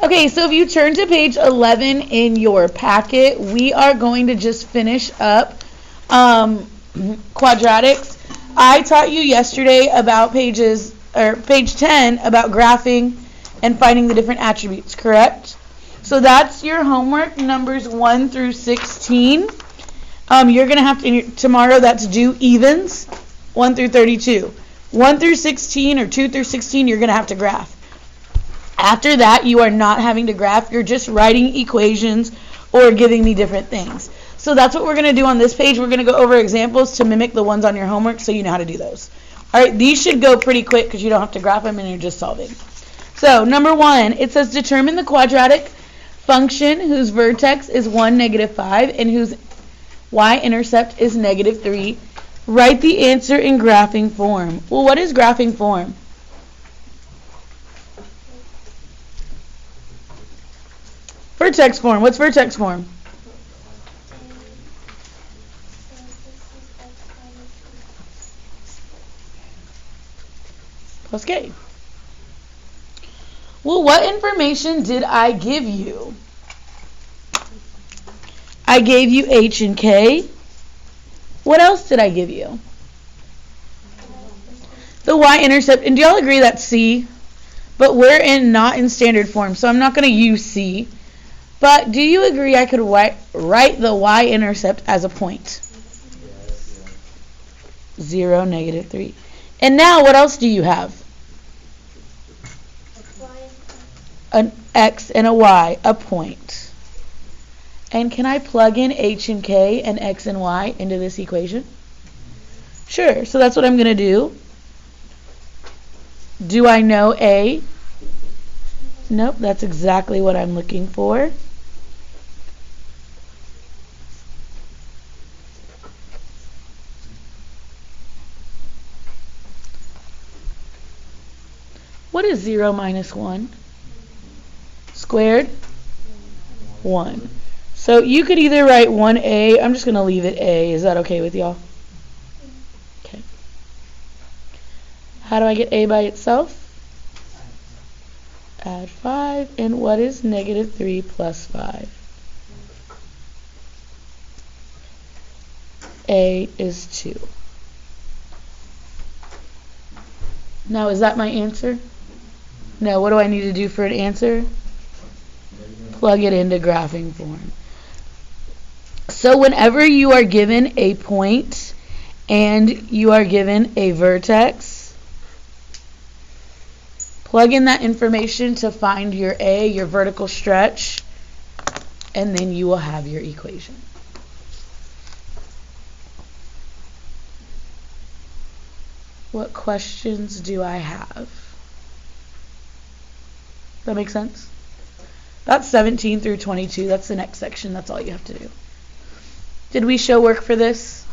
Okay, so if you turn to page 11 in your packet, we are going to just finish up quadratics. I taught you yesterday about page 10 about graphing and finding the different attributes, correct? So that's your homework, numbers 1 through 16. You're going to have to, tomorrow, that's do evens, 1 through 32. 1 through 16 or 2 through 16, you're going to have to graph. After that, you are not having to graph. You're just writing equations or giving me different things. So that's what we're going to do on this page. We're going to go over examples to mimic the ones on your homework so you know how to do those. All right, these should go pretty quick because you don't have to graph them and you're just solving. So number 1, it says determine the quadratic function whose vertex is 1, -5, and whose y-intercept is -3. Write the answer in graphing form. Well, what is graphing form? Vertex form. What's vertex form? Plus k. Well, what information did I give you? I gave you h and k. What else did I give you? The y-intercept. And do y'all agree that's c? But we're not in standard form, so I'm not going to use c. But do you agree I could write the y-intercept as a point? 0, -3. And now what else do you have? An x and a y, a point. And can I plug in h and k and x and y into this equation? Sure, so that's what I'm going to do. Do I know a? Nope, that's exactly what I'm looking for. What is 0 minus 1? Squared? 1. So you could either write 1a. I'm just going to leave it a. Is that okay with y'all? Okay. How do I get a by itself? Add 5. And what is -3 plus 5? A is 2. Now, is that my answer? No, what do I need to do for an answer? Plug it into graphing form. So whenever you are given a point and you are given a vertex, plug in that information to find your a, your vertical stretch, and then you will have your equation. What questions do I have? That make sense? That's 17 through 22. That's the next section. That's all you have to do. Did we show work for this?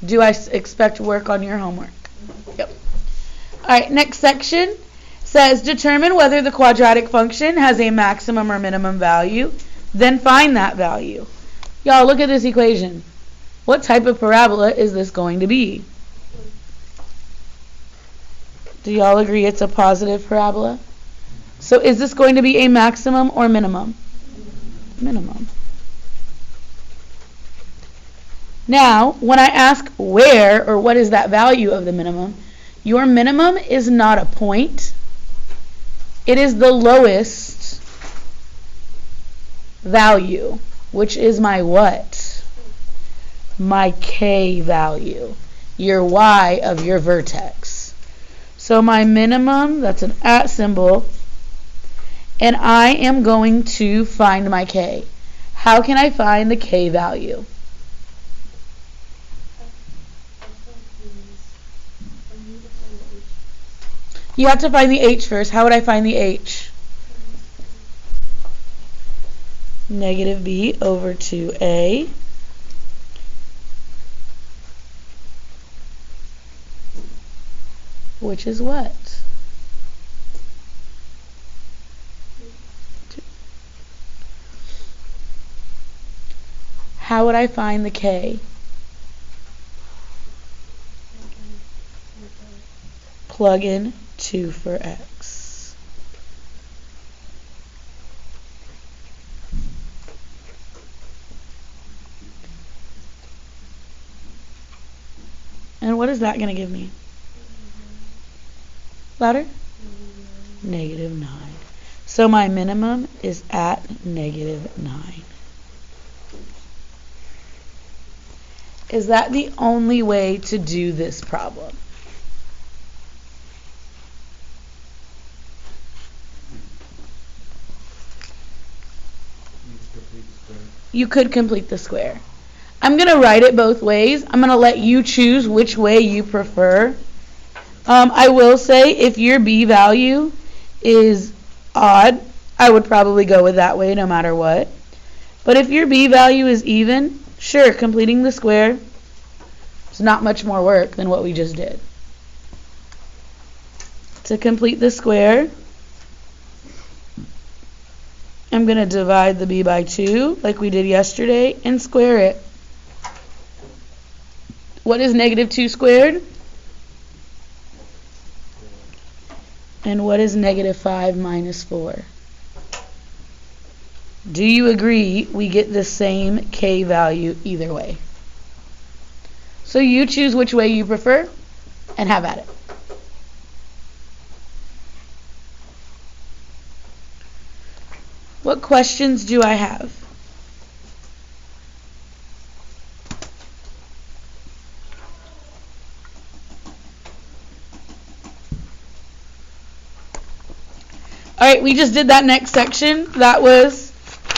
Do I expect work on your homework? Yep. All right, next section says determine whether the quadratic function has a maximum or minimum value. Then find that value. Y'all, look at this equation. What type of parabola is this going to be? Do y'all agree it's a positive parabola? So is this going to be a maximum or minimum? Minimum. Now, when I ask where or what is that value of the minimum, your minimum is not a point. It is the lowest value, which is my what? My k value, your y of your vertex. So my minimum, that's an at symbol, and I am going to find my k. How can I find the k value? You have to find the h first. How would I find the h? Negative b over 2a. Which is what? 2. How would I find the k? Plug in 2 for x. what is that going to give me? Louder? -9. So my minimum is at -9. Is that the only way to do this problem? You could complete the square. I'm going to write it both ways. I'm going to let you choose which way you prefer. I will say if your B value is odd, I would probably go with that way no matter what. But if your B value is even, sure, completing the square is not much more work than what we just did. To complete the square, I'm going to divide the B by 2 like we did yesterday and square it. What is -2 squared? And what is -5 minus 4? Do you agree we get the same K value either way? So you choose which way you prefer and have at it. What questions do I have? All right, we just did that next section. That was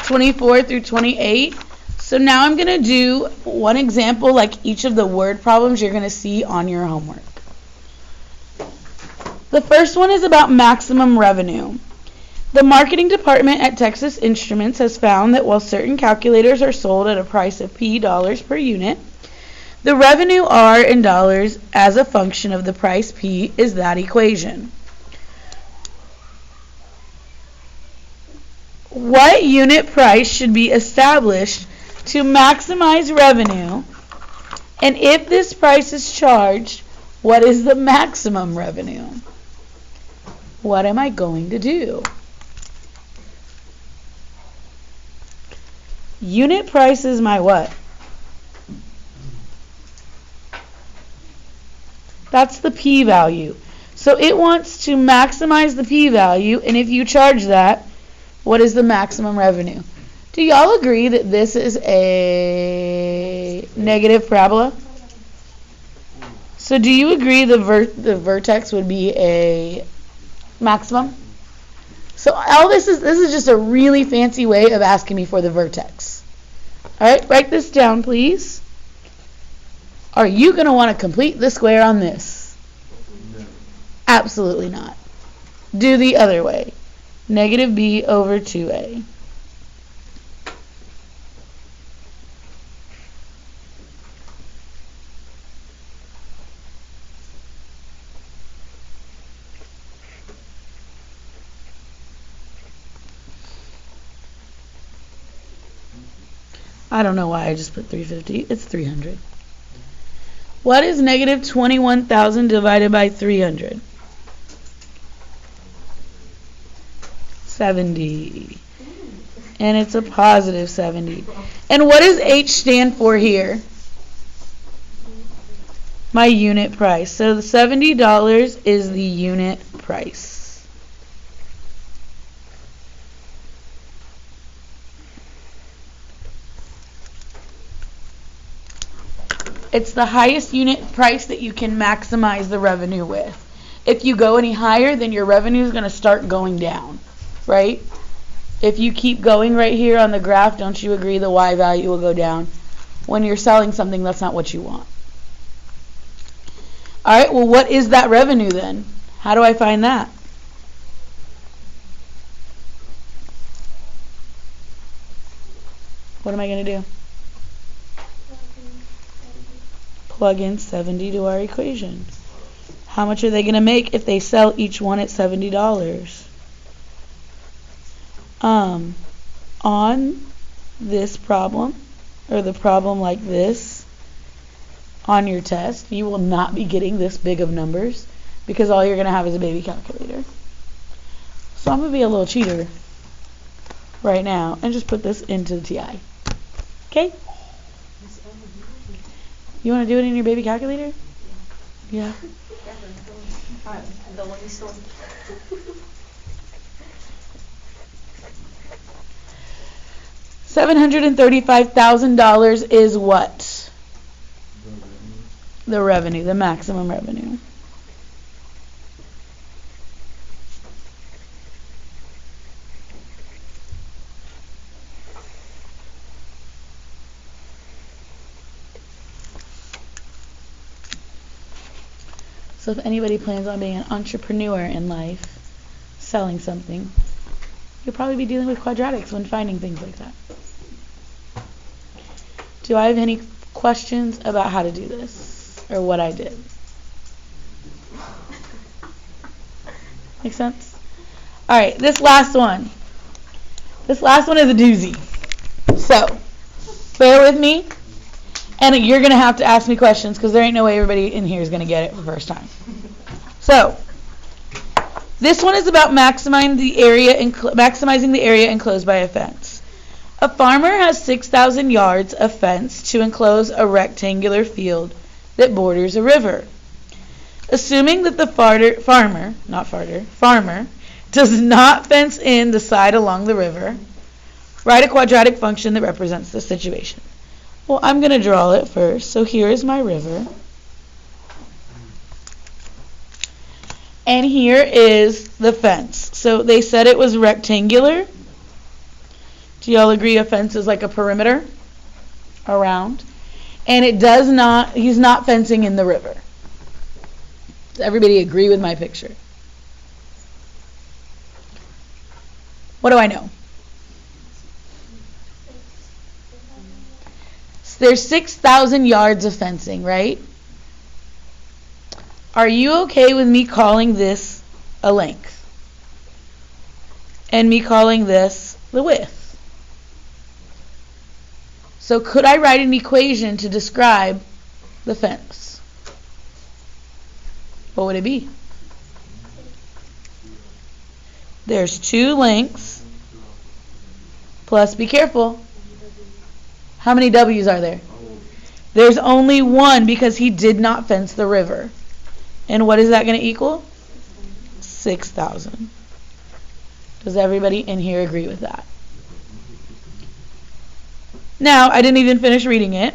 24 through 28. So now I'm going to do one example like each of the word problems you're going to see on your homework. The first one is about maximum revenue. The marketing department at Texas Instruments has found that while certain calculators are sold at a price of P dollars per unit, the revenue R in dollars as a function of the price P is that equation. What unit price should be established to maximize revenue? And if this price is charged, what is the maximum revenue? What am I going to do? Unit price is my what? That's the P value. So it wants to maximize the P value, and if you charge that, what is the maximum revenue? Do y'all agree that this is a negative parabola? So do you agree the vertex would be a maximum? So all this is just a really fancy way of asking me for the vertex. All right, write this down, please. Are you going to want to complete the square on this? No. Absolutely not. Do the other way. -b over 2a. I don't know why I just put 350. It's 300. What is -21,000 divided by 300? 70. And it's a positive 70. And what does H stand for here? My unit price. So the $70 is the unit price. It's the highest unit price that you can maximize the revenue with. If you go any higher, then your revenue is going to start going down, right? If you keep going right here on the graph, don't you agree the Y value will go down? When you're selling something, that's not what you want. All right, well, what is that revenue then? How do I find that? What am I going to do? Plug in 70 to our equation. How much are they going to make if they sell each one at $70? On this problem, or the problem like this, on your test, you will not be getting this big of numbers because all you're going to have is a baby calculator. So I'm going to be a little cheater right now and just put this into the TI. Okay? You want to do it in your baby calculator? Yeah. The one you stole. $735,000 is what? The revenue, the maximum revenue. So if anybody plans on being an entrepreneur in life, selling something, you'll probably be dealing with quadratics when finding things like that. Do I have any questions about how to do this or what I did? Make sense? All right, this last one. This last one is a doozy. So, bear with me. And you're going to have to ask me questions because there ain't no way everybody in here is going to get it for the first time. So, this one is about maximizing the area enclosed by a fence. A farmer has 6,000 yards of fence to enclose a rectangular field that borders a river. Assuming that the farmer does not fence in the side along the river, write a quadratic function that represents the situation. Well, I'm going to draw it first. So here is my river. And here is the fence. So they said it was rectangular. Do y'all agree a fence is like a perimeter around? And he's not fencing in the river. Does everybody agree with my picture? What do I know? There's 6,000 yards of fencing, right? Are you okay with me calling this a length? And me calling this the width? So could I write an equation to describe the fence? What would it be? There's 2 lengths plus, be careful, how many W's are there? There's only 1 because he did not fence the river. And what is that going to equal? 6,000. Does everybody in here agree with that? Now, I didn't even finish reading it.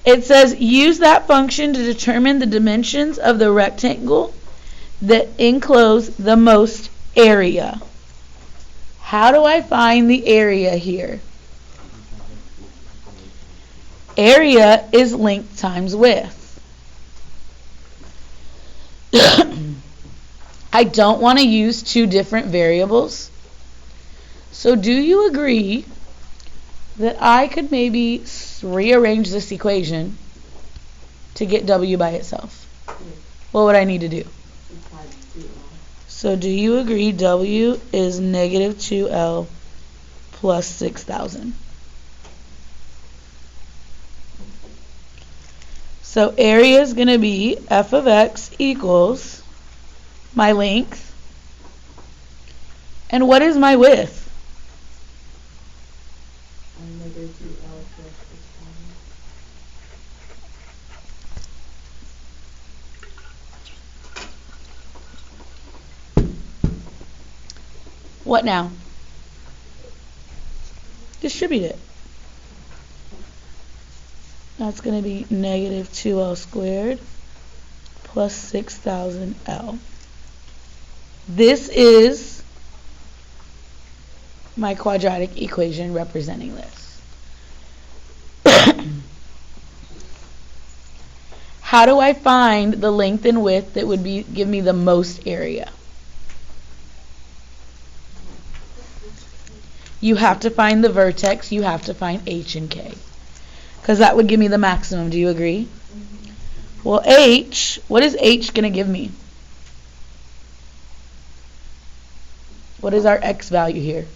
It says, use that function to determine the dimensions of the rectangle that enclose the most area. How do I find the area here? Area is length times width. I don't want to use 2 different variables. So do you agree that I could maybe rearrange this equation to get W by itself? What would I need to do? So do you agree W is negative 2L plus 6,000? So area is going to be f of x equals my length. And what is my width? What now? Distribute it. That's going to be negative 2L squared plus 6,000L. This is my quadratic equation representing this. How do I find the length and width that would give me the most area? You have to find the vertex. You have to find H and K. Because that would give me the maximum. Do you agree? Well, H, what is H going to give me? What is our X value here?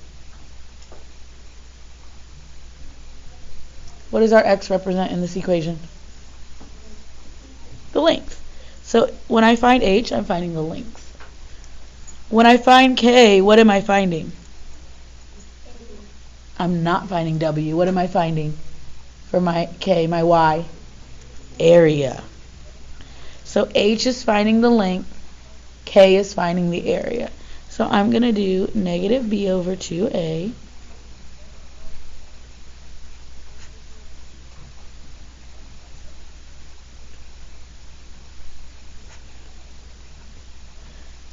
What does our X represent in this equation? The length. So when I find H, I'm finding the length. When I find K, what am I finding? I'm not finding W. What am I finding? For my K, my Y, area. So h is finding the length, k is finding the area. So I'm going to do negative b over 2a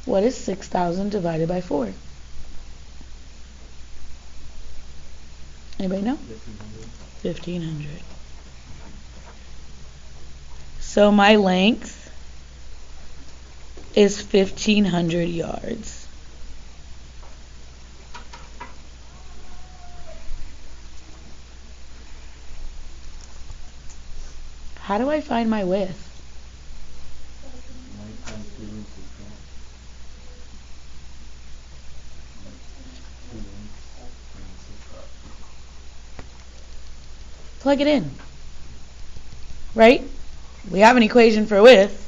What is 6,000 divided by 4? Anybody know? 1,500. So my length is 1,500 yards. How do I find my width? Plug it in. Right? We have an equation for width.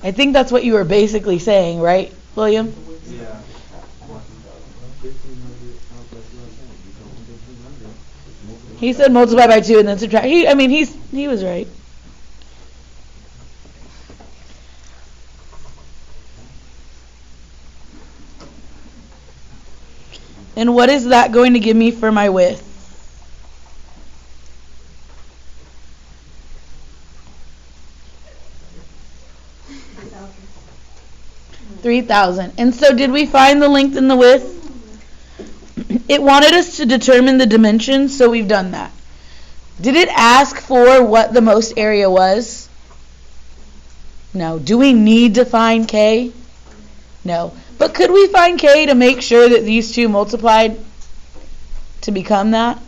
I think that's what you were basically saying, right, William? Yeah. He said multiply by 2 and then subtract. He was right. And what is that going to give me for my width? 3,000. And so did we find the length and the width? It wanted us to determine the dimensions, so we've done that. Did it ask for what the most area was? No. Do we need to find k? No. But could we find k to make sure that these two multiplied to become that?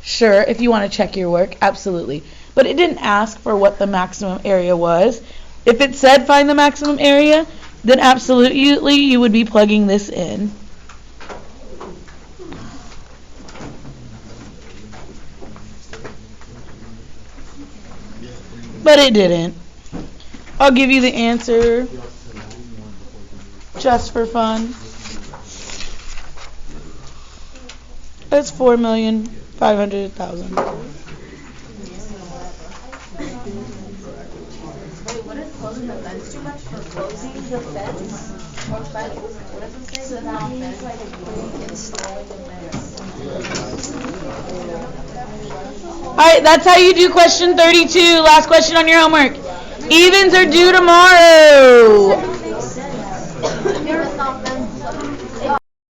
Sure, if you want to check your work, absolutely. But it didn't ask for what the maximum area was. If it said find the maximum area, then absolutely you would be plugging this in. But it didn't. I'll give you the answer just for fun. It's 4,500,000. Wait, what is closing the fence too much for closing the fence? Or fence? What does it say? So that means like installing the fence. Alright, that's how you do question 32. Last question on your homework. Evens are due tomorrow.